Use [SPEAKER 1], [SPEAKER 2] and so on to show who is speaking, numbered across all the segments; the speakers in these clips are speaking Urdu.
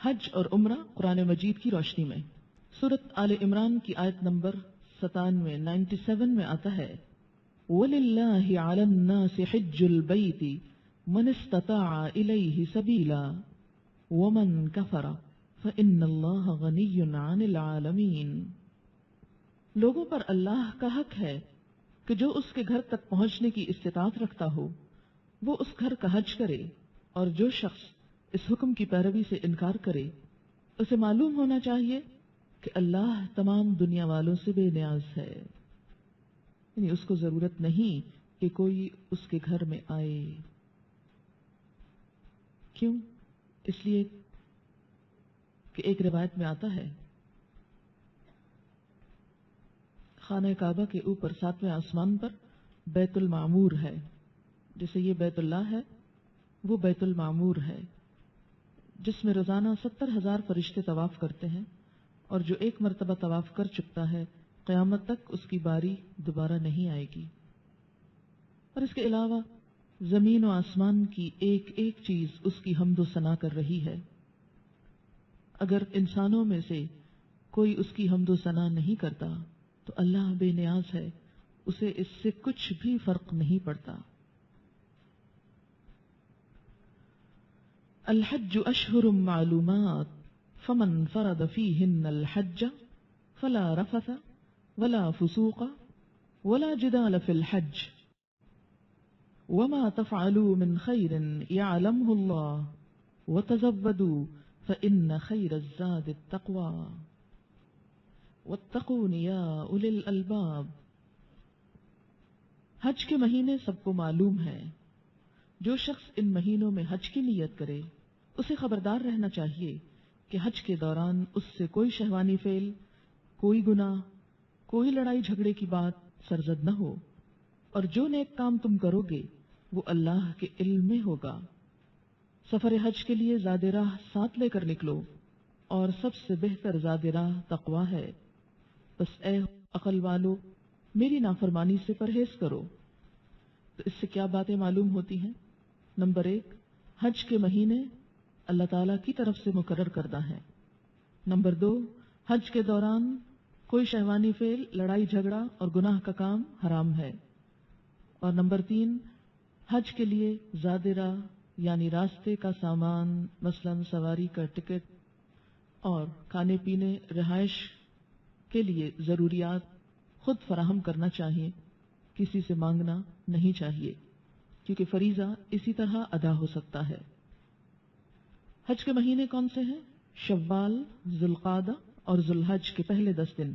[SPEAKER 1] حج اور عمرہ قرآن مجید کی روشنی میں سورۃ آل عمران کی آیت نمبر 97 میں آتا ہے وَلِلَّهِ عَلَى النَّاسِ حِجُّ الْبَيْتِ مَنِ اسْتَطَاعَ إِلَيْهِ سَبِيلًا وَمَنْ كَفَرَ فَإِنَّ اللَّهَ غَنِيٌّ عَنِ الْعَالَمِينَ۔ لوگوں پر اللہ کا حق ہے کہ جو اس کے گھر تک پہنچنے کی استطاعت رکھتا ہو وہ اس گھر کا حج کرے، اور جو شخص اس حکم کی پیروی سے انکار کرے اسے معلوم ہونا چاہیے کہ اللہ تمام دنیا والوں سے بے نیاز ہے، یعنی اس کو ضرورت نہیں کہ کوئی اس کے گھر میں آئے۔ کیوں؟ اس لیے کہ ایک روایت میں آتا ہے خانہ کعبہ کے اوپر 7ویں آسمان پر بیت المعمور ہے، جیسے یہ بیت اللہ ہے وہ بیت المعمور ہے، جس میں روزانہ 70,000 فرشتے طواف کرتے ہیں، اور جو ایک مرتبہ طواف کر چکتا ہے قیامت تک اس کی باری دوبارہ نہیں آئے گی۔ اور اس کے علاوہ زمین و آسمان کی ایک ایک چیز اس کی حمد و ثنا کر رہی ہے۔ اگر انسانوں میں سے کوئی اس کی حمد و ثنا نہیں کرتا تو اللہ بے نیاز ہے، اسے اس سے کچھ بھی فرق نہیں پڑتا۔ الحج اشہر معلومات فمن فرض فیہن الحج فلا رفث ولا فسوق ولا جدال فی الحج وما تفعلوا من خیر یعلمہ اللہ وتزودوا فإن خیر الزاد التقوی واتقون یا اولی الالباب۔ حج کے مہینے سب کو معلوم ہے، جو شخص ان مہینوں میں حج کی نیت کرے اسے خبردار رہنا چاہیے کہ حج کے دوران اس سے کوئی شہوانی فعل، کوئی گناہ، کوئی لڑائی جھگڑے کی بات سرزد نہ ہو، اور جو نیک کام تم کرو گے وہ اللہ کے علم میں ہوگا۔ سفر حج کے لیے زاد راہ ساتھ لے کر نکلو، اور سب سے بہتر زاد راہ تقوی ہے، بس اے عقل والو میری نافرمانی سے پرہیز کرو۔ تو اس سے کیا باتیں معلوم ہوتی ہیں؟ نمبر 1، حج کے مہینے اللہ تعالیٰ کی طرف سے مقرر کردہ ہیں۔ نمبر 2، حج کے دوران کوئی شہوانی فعل، لڑائی جھگڑا اور گناہ کا کام حرام ہے۔ اور نمبر 3، حج کے لیے زاد راہ یعنی راستے کا سامان، مثلاً سواری کا ٹکٹ اور کھانے پینے، رہائش کے لیے ضروریات خود فراہم کرنا چاہیے، کسی سے مانگنا نہیں چاہیے، کیونکہ فریضہ اسی طرح ادا ہو سکتا ہے۔ حج کے مہینے کون سے ہیں؟ شوال، ذوالقعدہ اور ذوالحج کے پہلے 10 دن۔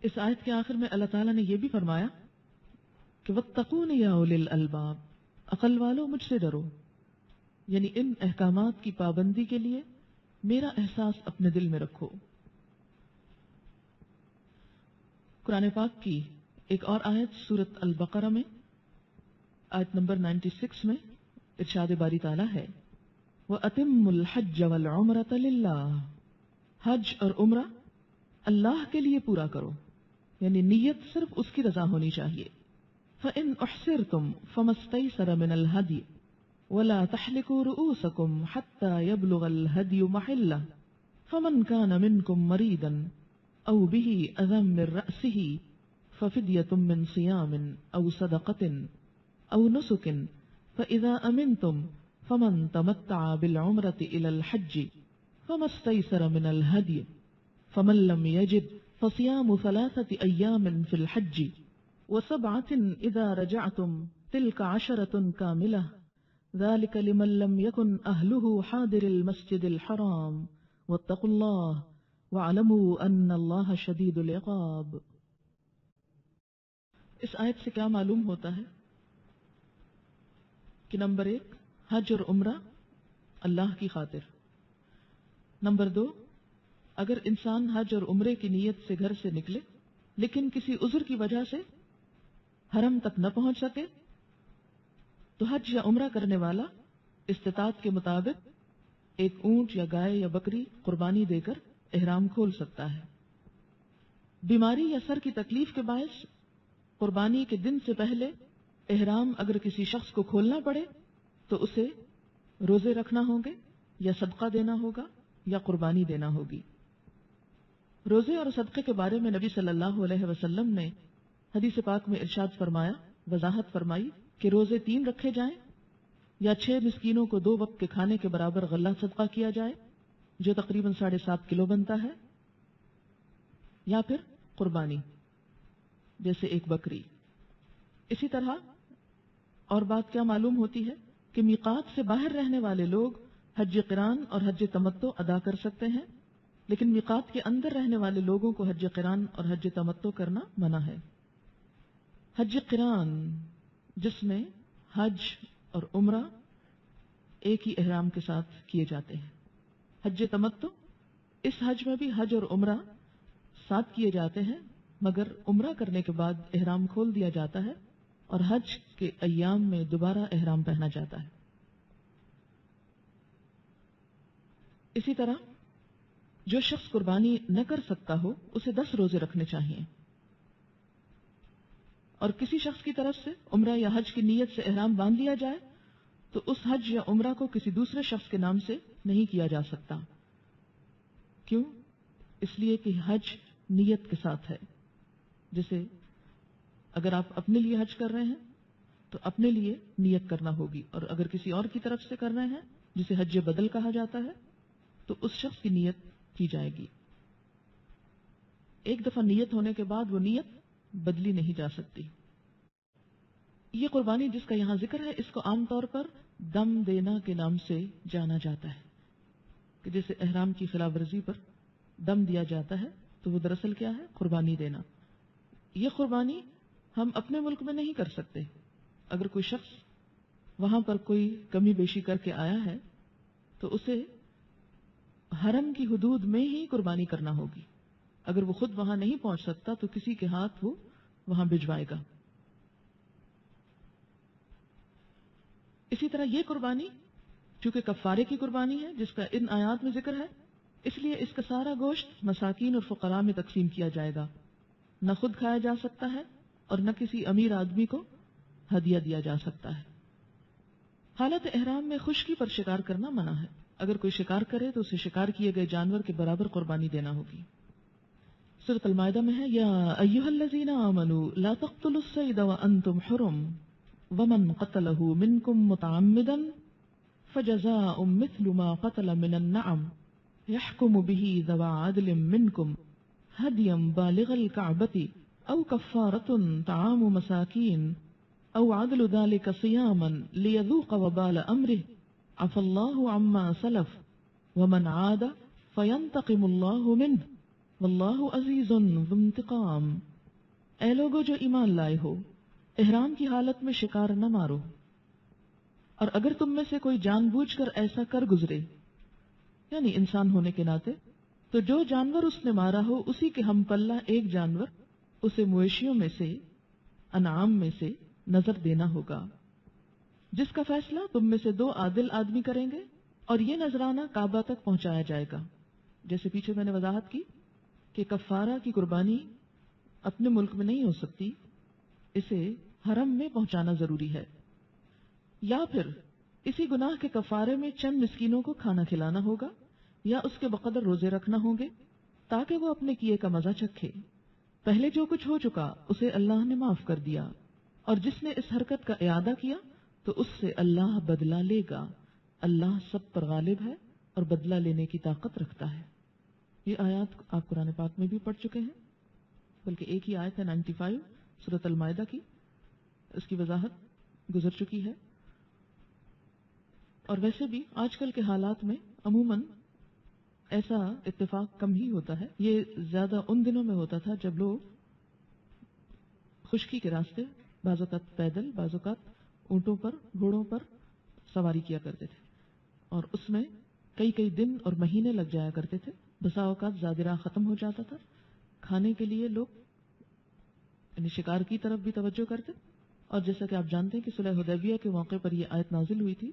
[SPEAKER 1] اس آیت کے آخر میں اللہ تعالیٰ نے یہ بھی فرمایا کہ وَاتَّقُونِ يَا أُولِي الْأَلْبَابِ، عقل والو مجھ سے ڈرو، یعنی ان احکامات کی پابندی کے لیے میرا احساس اپنے دل میں رکھو۔ قرآن پاک کی ایک اور آیت سورۃ البقرہ میں آیت نمبر 96 میں ارشاد باری تعالیٰ ہے وَأَتِمُّوا الْحَجَّ وَالْعُمْرَةَ لِلَّهِ، حج اور عمرہ اللہ کے لیے پورا کرو، یعنی نیت صرف اس کی رضا ہونی چاہیے۔ فَإِنْ أُحْصِرْتُمْ فَمَا اسْتَيْسَرَ مِنَ الْهَدْيِ وَلَا تَحْلِقُوا رُؤُوسَكُمْ حَتَّى يَبْلُغَ الْهَدْيُ مَحِلَّهُ فَمَنْ كَانَ مِنْكُمْ مَرِيضًا أَوْ بِهِ أَذًى مِّن رَأْسِهِ فَفِدْيَةٌ مِّن صِيَامٍ أَوْ صَدَقَةٍ أَوْ نُسُكٍ فَإِذَا أَمِنْتُمْ فَمَنْ تَمَتَّعَ بِالْعُمْرَةِ إِلَى الْحَجِّ فَمَا اسْتَيْسَرَ مِنَ الْهَدْيِ فَمَنْ لَمْ يَجِدْ فَصِيَامُ 3 أَيَّامٍ فِي الْحَجِّ و7 إِذَا رَجَعْتُمْ تِلْكَ 10 كَامِلَةٌ ذَلِكَ لِمَنْ لَمْ يَكُنْ أَهْلُهُ حَاضِرِ الْمَسْجِدِ الْحَرَامِ وَاتَّقُوا اللَّهَ وَاعْلَمُوا أَنَّ اللَّهَ شَدِيدُ الْعِقَابِ۔ اس آیت سے کیا معلوم ہوتا ہے کہ نمبر 1، حج اور عمرہ اللہ کی خاطر۔ نمبر 2، اگر انسان حج اور عمرے کی نیت سے گھر سے نکلے لیکن کسی عذر کی وجہ سے حرم تک نہ پہنچ سکے تو حج یا عمرہ کرنے والا استطاعت کے مطابق ایک اونٹ یا گائے یا بکری قربانی دے کر احرام کھول سکتا ہے۔ بیماری یا سر کی تکلیف کے باعث قربانی کے دن سے پہلے احرام اگر کسی شخص کو کھولنا پڑے تو اسے روزے رکھنا ہوں گے یا صدقہ دینا ہوگا یا قربانی دینا ہوگی۔ روزے اور صدقے کے بارے میں نبی صلی اللہ علیہ وسلم نے حدیث پاک میں ارشاد فرمایا، وضاحت فرمائی کہ روزے 3 رکھے جائیں یا 6 مسکینوں کو 2 وقت کے کھانے کے برابر غلہ صدقہ کیا جائے جو تقریباً 7.5 کلو بنتا ہے، یا پھر قربانی جیسے ایک بکری۔ اسی طرح اور بات کیا معلوم ہوتی ہے کہ میقات سے باہر رہنے والے لوگ حج قران اور حج تمتع ادا کر سکتے ہیں، لیکن میقات کے اندر رہنے والے لوگوں کو حج قران اور حج تمتع کرنا منع ہے۔ حج قران جس میں حج اور عمرہ ایک ہی احرام کے ساتھ کیے جاتے ہیں، حج تمتع اس حج میں بھی حج اور عمرہ ساتھ کیے جاتے ہیں، مگر عمرہ کرنے کے بعد احرام کھول دیا جاتا ہے اور حج کے ایام میں دوبارہ احرام پہنا جاتا ہے۔ اسی طرح جو شخص قربانی نہ کر سکتا ہو اسے 10 روزے رکھنے چاہیے، اور کسی شخص کی طرف سے عمرہ یا حج کی نیت سے احرام باندھ لیا جائے تو اس حج یا عمرہ کو کسی دوسرے شخص کے نام سے نہیں کیا جا سکتا۔ کیوں؟ اس لیے کہ حج نیت کے ساتھ ہے۔ جیسے اگر آپ اپنے لیے حج کر رہے ہیں تو اپنے لیے نیت کرنا ہوگی، اور اگر کسی اور کی طرف سے کر رہے ہیں جسے حج بدل کہا جاتا ہے تو اس شخص کی نیت کی جائے گی۔ ایک دفعہ نیت ہونے کے بعد وہ نیت بدلی نہیں جا سکتی۔ یہ قربانی جس کا یہاں ذکر ہے اس کو عام طور پر دم دینا کے نام سے جانا جاتا ہے، کہ جیسے احرام کی خلاف ورزی پر دم دیا جاتا ہے تو وہ دراصل کیا ہے؟ قربانی دینا۔ یہ قربانی ہم اپنے ملک میں نہیں کر سکتے۔ اگر کوئی شخص وہاں پر کوئی کمی بیشی کر کے آیا ہے تو اسے حرم کی حدود میں ہی قربانی کرنا ہوگی۔ اگر وہ خود وہاں نہیں پہنچ سکتا تو کسی کے ہاتھ وہ وہاں بھجوائے گا۔ اسی طرح یہ قربانی چونکہ کفارے کی قربانی ہے جس کا ان آیات میں ذکر ہے، اس لیے اس کا سارا گوشت مساکین اور فقراء میں تقسیم کیا جائے گا، نہ خود کھایا جا سکتا ہے اور نہ کسی امیر آدمی کو ہدیہ دیا جا سکتا ہے۔ حالت احرام میں خشکی پر شکار کرنا منع ہے۔ اگر کوئی شکار کرے تو اسے شکار کیے گئے جانور کے برابر قربانی دینا ہوگی۔ سورۃ المائدہ میں ہے، یا ایھا الذین آمنوا لا تقتلوا الصید وانتم حرم ومن قتلہ منکم متعمدا فجزاء مثل ما قتل من النعم يحكم به ذوى عدل منكم هديا بالغ الكعبة أو كفارة طعام مساكين أو عدل ذلك صياما ليذوق وبال أمره عفى الله عما سلف ومن عاد فينتقم الله منه والله عزيز ذو انتقام۔ اے لوگو جو ایمان لائے ہو، احرام کی حالت میں شکار نہ مارو، اور اگر تم میں سے کوئی جان بوجھ کر ایسا کر گزرے، یعنی انسان ہونے کے ناطے، تو جو جانور اس نے مارا ہو اسی کے ہم پلہ ایک جانور اسے مویشیوں میں سے، انعام میں سے نظر دینا ہوگا، جس کا فیصلہ تم میں سے 2 عادل آدمی کریں گے، اور یہ نذرانہ کعبہ تک پہنچایا جائے گا۔ جیسے پیچھے میں نے وضاحت کی کہ کفارہ کی قربانی اپنے ملک میں نہیں ہو سکتی، اسے حرم میں پہنچانا ضروری ہے، یا پھر اسی گناہ کے کفارے میں چند مسکینوں کو کھانا کھلانا ہوگا، یا اس کے بقدر روزے رکھنا ہوں گے تاکہ وہ اپنے کیے کا مزہ چکھے۔ پہلے جو کچھ ہو چکا اسے اللہ نے معاف کر دیا، اور جس نے اس حرکت کا اعادہ کیا تو اس سے اللہ بدلہ لے گا۔ اللہ سب پر غالب ہے اور بدلہ لینے کی طاقت رکھتا ہے۔ یہ آیات آپ قرآن پاک میں بھی پڑھ چکے ہیں، بلکہ ایک ہی آیت ہے 95 سورۃ المائدہ کی، اس کی وضاحت گزر چکی ہے۔ اور ویسے بھی آج کل کے حالات میں عموماً ایسا اتفاق کم ہی ہوتا ہے۔ یہ زیادہ ان دنوں میں ہوتا تھا جب لوگ خشکی کے راستے بعض اوقات پیدل، بعض اوقات اونٹوں پر، گھوڑوں پر سواری کیا کرتے تھے، اور اس میں کئی دن اور مہینے لگ جایا کرتے تھے۔ بسا اوقات زیادہ راہ ختم ہو جاتا تھا، کھانے کے لیے لوگ یعنی شکار کی طرف بھی توجہ کرتے۔ اور جیسا کہ آپ جانتے ہیں کہ صلح حدیبیہ کے موقع پر یہ آیت نازل ہوئی تھی،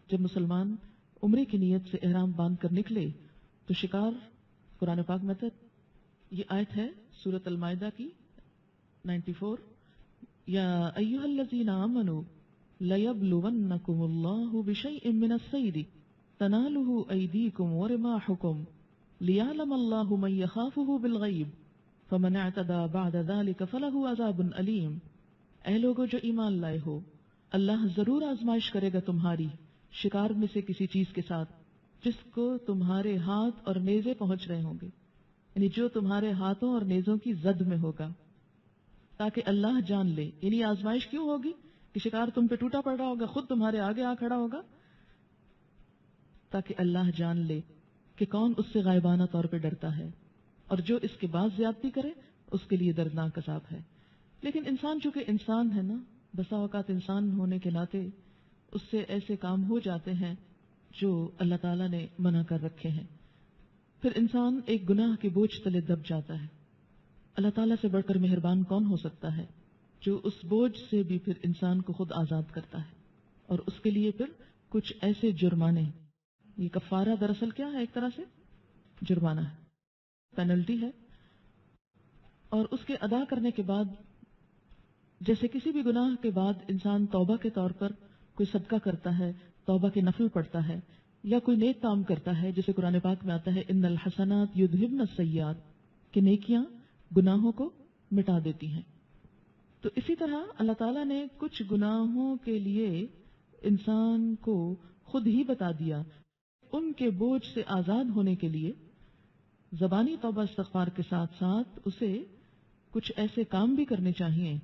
[SPEAKER 1] جب مسلمان عمرے کی نیت سے احرام باندھ کر نکلے تو شکار قرآن پاک میں یہ آیت ہے سورۃ المائدہ کی 94، یا ایھا الذین آمنوا لَيَبْلُوَنَّكُمُ اللَّهُ بِشَيْءٍ مِّنَ الصَّيْدِ تَنَالُهُ أَيْدِيكُمْ وَرِمَاحُكُمْ لِيَعْلَمَ اللَّهُ مَن يَخَافُهُ بِالْغَيْبِ فَمَنِ اعْتَدَىٰ بَعْدَ ذَلِكَ فَلَهُ عَذَابٌ أَلِيمٌ۔ اے لوگو جو ایمان لائے ہو، اللہ ضرور آزمائش کرے گا تمہاری شکار میں سے کسی چیز کے ساتھ جس کو تمہارے ہاتھ اور نیزے پہنچ رہے ہوں گے، یعنی جو تمہارے ہاتھوں اور نیزوں کی زد میں ہوگا، تاکہ اللہ جان لے۔ یعنی آزمائش کیوں ہوگی کہ شکار تم پہ ٹوٹا پڑ رہا ہوگا، خود تمہارے آگے آ کھڑا ہوگا، تاکہ اللہ جان لے کہ کون اس سے غائبانہ طور پہ ڈرتا ہے، اور جو اس کے بعد زیادتی کرے اس کے لیے دردناک عذاب ہے۔ لیکن انسان چونکہ انسان ہے نا، بسا اوقات انسان ہونے کے ناطے اس سے ایسے کام ہو جاتے ہیں جو اللہ تعالیٰ نے منع کر رکھے ہیں، پھر انسان ایک گناہ کے بوجھ تلے دب جاتا ہے۔ اللہ تعالیٰ سے بڑھ کر مہربان کون ہو سکتا ہے جو اس بوجھ سے بھی پھر انسان کو خود آزاد کرتا ہے، اور اس کے لیے پھر کچھ ایسے جرمانے، یہ کفارہ دراصل کیا ہے؟ ایک طرح سے جرمانہ ہے، پینلٹی ہے، اور اس کے ادا کرنے کے بعد جیسے کسی بھی گناہ کے بعد انسان توبہ کے طور پر کوئی صدقہ کرتا ہے، توبہ کے نفل پڑھتا ہے، یا کوئی نیک کام کرتا ہے، جیسے قرآن پاک میں آتا ہے ان الحسنات یذہبن السیئات، کہ نیکیاں گناہوں کو مٹا دیتی ہیں۔ تو اسی طرح اللہ تعالیٰ نے کچھ گناہوں کے لیے انسان کو خود ہی بتا دیا، ان کے بوجھ سے آزاد ہونے کے لیے زبانی توبہ استغفار کے ساتھ ساتھ اسے کچھ ایسے کام بھی کرنے چاہیے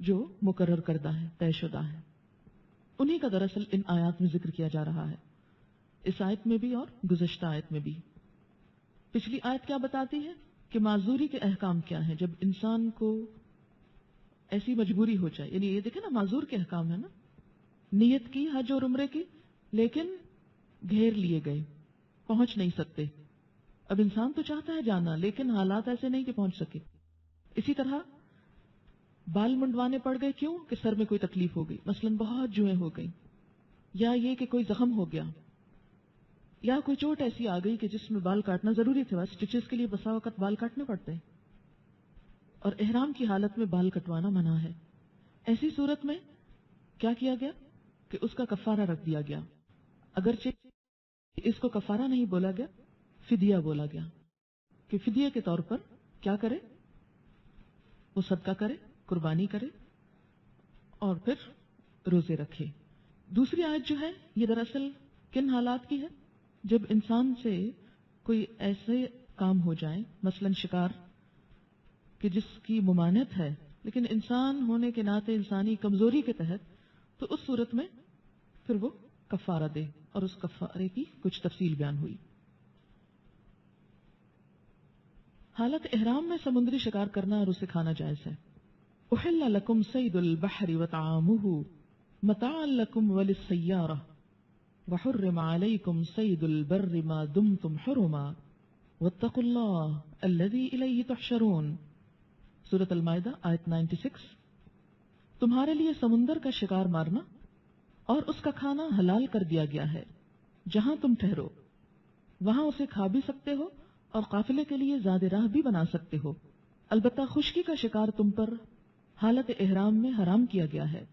[SPEAKER 1] جو مقرر کردہ ہے، طے شدہ ہے۔ انہی کا دراصل ان آیات میں ذکر کیا جا رہا ہے، اس آیت میں بھی اور گزشتہ آیت میں بھی۔ پچھلی آیت کیا بتاتی ہے کہ معذوری کے احکام کیا ہیں جب انسان کو ایسی مجبوری ہو جائے، یعنی یہ دیکھیں نا، معذور کے احکام ہے نا، نیت کی حج اور عمرے کی، لیکن گھیر لیے گئے، پہنچ نہیں سکتے۔ اب انسان تو چاہتا ہے جانا، لیکن حالات ایسے نہیں کہ پہنچ سکے۔ اسی طرح بال منڈوانے پڑ گئے، کیوں؟ کہ سر میں کوئی تکلیف ہو گئی، مثلا بہت جوئیں ہو گئی، یا یہ کہ کوئی زخم ہو گیا، یا کوئی چوٹ ایسی آ گئی کہ جس میں بال کاٹنا ضروری تھا، بس اسٹچز کے لیے بسا وقت بال کاٹنے پڑتے ہیں، اور احرام کی حالت میں بال کٹوانا منع ہے۔ ایسی صورت میں کیا کیا گیا کہ اس کا کفارہ رکھ دیا گیا، اگرچہ اس کو کفارہ نہیں بولا گیا، فدیہ بولا گیا، کہ فدیہ کے طور پر کیا کرے؟ وہ صدقہ کرے، قربانی کرے، اور پھر روزے رکھے۔ دوسری آیت جو ہے یہ دراصل کن حالات کی ہے؟ جب انسان سے کوئی ایسے کام ہو جائے، مثلا شکار، کہ جس کی ممانعت ہے، لیکن انسان ہونے کے ناطے انسانی کمزوری کے تحت، تو اس صورت میں پھر وہ کفارہ دے، اور اس کفارے کی کچھ تفصیل بیان ہوئی۔ حالت احرام میں سمندری شکار کرنا اور اسے کھانا جائز ہے۔ احل لکم صید البحر وطعامہ متاعا لکم وللسیارہ وحرم علیکم صید البر ما دمتم حرما واتقوا اللہ الذی الیہ تحشرون۔ سورۃ المائدہ آیت 96۔ تمہارے لیے سمندر کا شکار مارنا اور اس کا کھانا حلال کر دیا گیا ہے، جہاں تم ٹھہرو وہاں اسے کھا بھی سکتے ہو اور قافلے کے لیے زاد راہ بھی بنا سکتے ہو، البتہ خشکی کا شکار تم پر حالت احرام میں حرام کیا گیا ہے،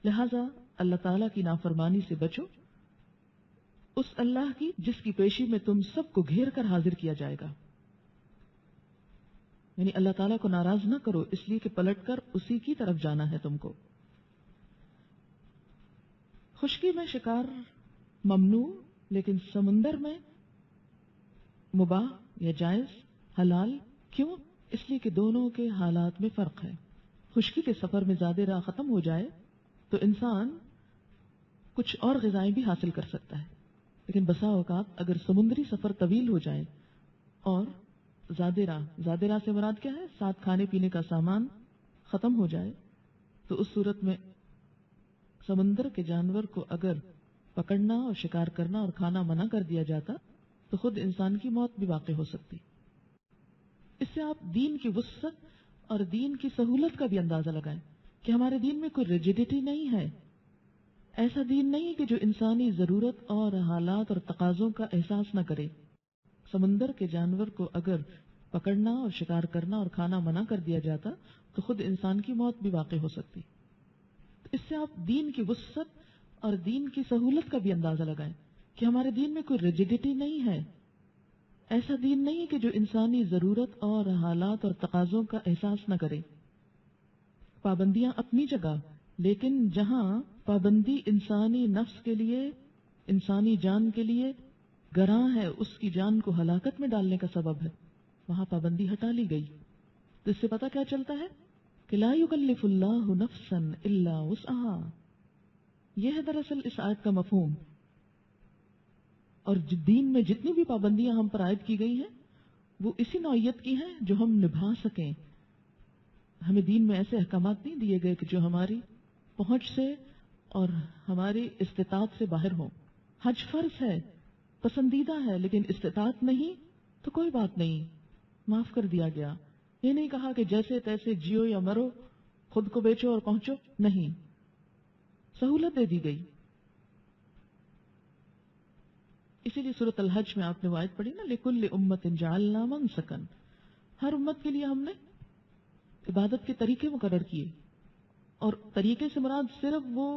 [SPEAKER 1] لہذا اللہ تعالیٰ کی نافرمانی سے بچو، اس اللہ کی جس کی پیشی میں تم سب کو گھیر کر حاضر کیا جائے گا۔ یعنی اللہ تعالیٰ کو ناراض نہ کرو، اس لیے کہ پلٹ کر اسی کی طرف جانا ہے تم کو۔ خشکی میں شکار ممنوع، لیکن سمندر میں مباح یا جائز، حلال۔ کیوں؟ اس لیے کہ دونوں کے حالات میں فرق ہے۔ خشکی کے سفر میں زیادہ راہ ختم ہو جائے تو انسان کچھ اور غذائیں بھی حاصل کر سکتا ہے، لیکن بسا اوقات اگر سمندری سفر طویل ہو جائے اور زیادہ راہ سے مراد کیا ہے؟ ساتھ کھانے پینے کا سامان ختم ہو جائے، تو اس صورت میں سمندر کے جانور کو اگر پکڑنا اور شکار کرنا اور کھانا منع کر دیا جاتا تو خود انسان کی موت بھی واقع ہو سکتی۔ اس سے آپ دین کی وسعت اور دین کی سہولت کا بھی اندازہ لگائیں کہ ہمارے دین میں کوئی ریجیڈیٹی نہیں ہے، ایسا دین نہیں کہ جو انسانی ضرورت اور حالات اور تقاضوں کا احساس نہ کرے۔ سمندر کے جانور کو اگر پکڑنا اور شکار کرنا اور کھانا منع کر دیا جاتا تو خود انسان کی موت بھی واقع ہو سکتی۔ اس سے آپ دین کی وسعت اور دین کی سہولت کا بھی اندازہ لگائیں کہ ہمارے دین میں کوئی ریجیڈیٹی نہیں ہے. ایسا دین نہیں کہ جو انسانی ضرورت اور حالات اور تقاضوں کا احساس نہ کرے. پابندیاں اپنی جگہ، لیکن جہاں پابندی انسانی نفس کے لیے، انسانی جان کے لیے گراں ہے، اس کی جان کو ہلاکت میں ڈالنے کا سبب ہے، وہاں پابندی ہٹا لی گئی. تو اس سے پتہ کیا چلتا ہے کہ لا یکلف اللہ نفسا الا وسعها. یہ ہے دراصل اس آیت کا مفہوم. اور دین میں جتنی بھی پابندیاں ہم پر عائد کی گئی ہیں وہ اسی نوعیت کی ہیں جو ہم نبھا سکیں. ہمیں دین میں ایسے احکامات نہیں دیے گئے کہ جو ہماری پہنچ سے اور ہماری استطاعت سے باہر ہوں. حج فرض ہے، پسندیدہ ہے، لیکن استطاعت نہیں تو کوئی بات نہیں، معاف کر دیا گیا. یہ نہیں کہا کہ جیسے تیسے جیو یا مرو، خود کو بیچو اور پہنچو، نہیں، سہولت دے دی گئی. اسی لیے سورۃ الحج میں آپ نے آیت پڑھی نا، لِكُلِّ أُمَّةٍ جَعَلْنَا مَنسَكًا. ہر امت کے لیے ہم نے عبادت کے طریقے مقرر کیے، اور طریقے سے مراد صرف وہ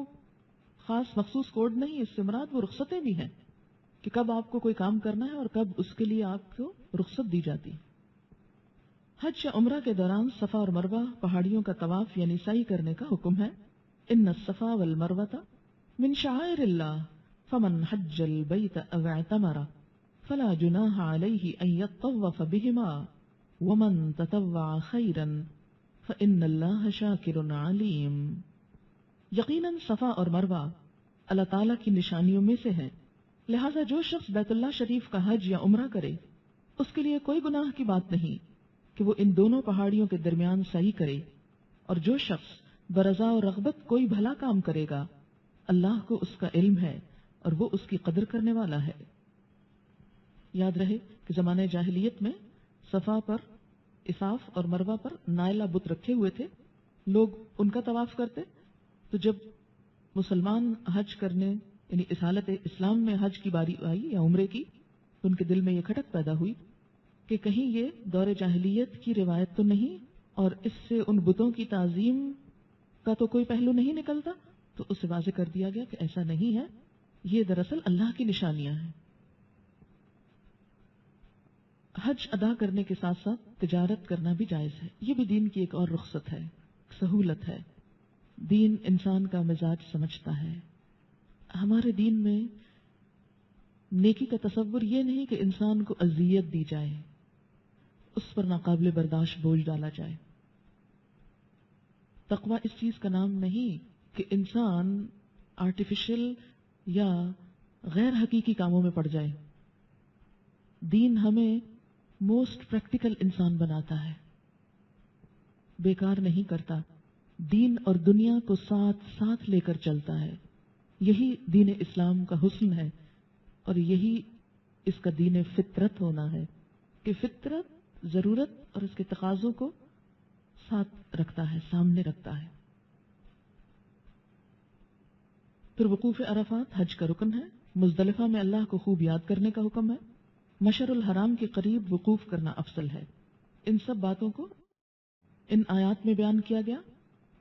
[SPEAKER 1] خاص مخصوص کوڈ نہیں، اس سے مراد وہ رخصتیں بھی ہیں کہ کب آپ کو کوئی کام کرنا ہے اور کب اس کے لیے آپ کو رخصت دی جاتی. حج یا عمرہ کے دوران صفا اور مروہ پہاڑیوں کا طواف یعنی سعی کرنے کا حکم ہے. ان الصفا والمروہ من شعائر اللہ فمن حج البیت او اعتمر فلا جناح علیہ ان یطوف بہما ومن تطوع خیرا فان اللہ شاکر علیم. یقیناً صفا اور مروہ اللہ تعالیٰ کی نشانیوں میں سے ہے، لہذا جو شخص بیت اللہ شریف کا حج یا عمرہ کرے اس کے لیے کوئی گناہ کی بات نہیں کہ وہ ان دونوں پہاڑیوں کے درمیان سعی کرے. اور جو شخص برضا و رغبت کوئی بھلا کام کرے گا، اللہ کو اس کا علم ہے اور وہ اس کی قدر کرنے والا ہے. یاد رہے کہ زمانہ جاہلیت میں صفا پر اساف اور مروہ پر نائلہ بت رکھے ہوئے تھے، لوگ ان کا طواف کرتے. تو جب مسلمان حج کرنے یعنی اصالت اسلام میں حج کی باری آئی یا عمرے کی، تو ان کے دل میں یہ کھٹک پیدا ہوئی کہ کہیں یہ دور جاہلیت کی روایت تو نہیں اور اس سے ان بتوں کی تعظیم کا تو کوئی پہلو نہیں نکلتا. تو اسے واضح کر دیا گیا کہ ایسا نہیں ہے، یہ دراصل اللہ کی نشانیاں ہیں. حج ادا کرنے کے ساتھ ساتھ تجارت کرنا بھی جائز ہے. یہ بھی دین کی ایک اور رخصت ہے، سہولت ہے. دین انسان کا مزاج سمجھتا ہے. ہمارے دین میں نیکی کا تصور یہ نہیں کہ انسان کو اذیت دی جائے، اس پر ناقابل برداشت بوجھ ڈالا جائے. تقوی اس چیز کا نام نہیں کہ انسان آرٹیفیشل یا غیر حقیقی کاموں میں پڑ جائے. دین ہمیں موسٹ پریکٹیکل انسان بناتا ہے، بیکار نہیں کرتا. دین اور دنیا کو ساتھ ساتھ لے کر چلتا ہے. یہی دین اسلام کا حسن ہے، اور یہی اس کا دین فطرت ہونا ہے کہ فطرت ضرورت اور اس کے تقاضوں کو ساتھ رکھتا ہے، سامنے رکھتا ہے. پھر وقوف عرفات حج کا رکن ہے. مزدلفہ میں اللہ کو خوب یاد کرنے کا حکم ہے. مشعر الحرام کے قریب وقوف کرنا افضل ہے. ان سب باتوں کو ان آیات میں بیان کیا گیا.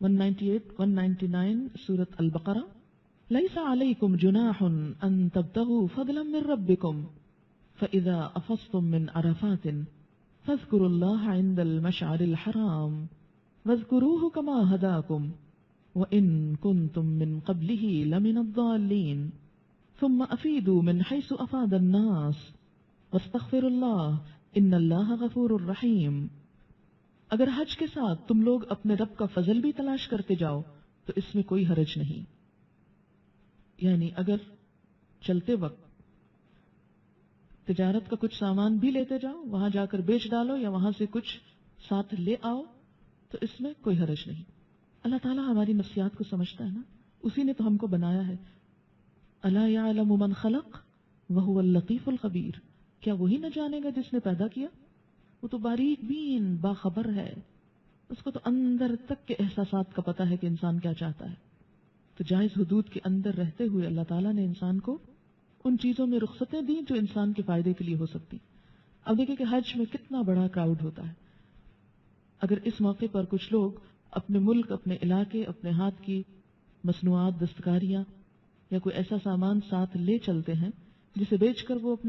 [SPEAKER 1] 198 199 سورۃ البقرہ. لیس علیکم جناح ان تبتغوا فضلا من ربکم فاذا افضتم من عرفات فاذکروا اللہ عند المشعر الحرام واذکروه كما هداکم وَإِن كُنتُم مِّن قَبْلِهِ لَمِنَ الضَّالِّينَ ثُمَّ أَفِيدُوا مِنْ حَيْثُ أَفَاضَ النَّاسُ وَاسْتَغْفِرُوا اللَّهَ إِنَّ اللَّهَ غَفُورٌ رَّحِيمٌ. اگر حج کے ساتھ تم لوگ اپنے رب کا فضل بھی تلاش کرتے جاؤ تو اس میں کوئی حرج نہیں. یعنی اگر چلتے وقت تجارت کا کچھ سامان بھی لیتے جاؤ، وہاں جا کر بیچ ڈالو یا وہاں سے کچھ ساتھ لے آؤ تو اس میں کوئی حرج نہیں. اللہ تعالیٰ ہماری نفسیات کو سمجھتا ہے نا، اسی نے تو ہم کو بنایا ہے. الا یعلم من خلق وهو اللطیف الخبیر. کیا وہی نہ جانے گا جس نے پیدا کیا؟ وہ تو باریک بین باخبر ہے، اس کو تو اندر تک کے احساسات کا پتہ ہے کہ انسان کیا چاہتا ہے. تو جائز حدود کے اندر رہتے ہوئے اللہ تعالیٰ نے انسان کو ان چیزوں میں رخصتیں دی جو انسان کے فائدے کے لیے ہو سکتی. اب دیکھیں کہ حج میں کتنا بڑا کراؤڈ ہوتا ہے. اگر اس موقع پر کچھ لوگ اپنے ملک، اپنے علاقے، اپنے ہاتھ کی مصنوعات، دستکاریاں یا کوئی ایسا سامان ساتھ لے چلتے ہیں جسے بیچ کر وہ اپنے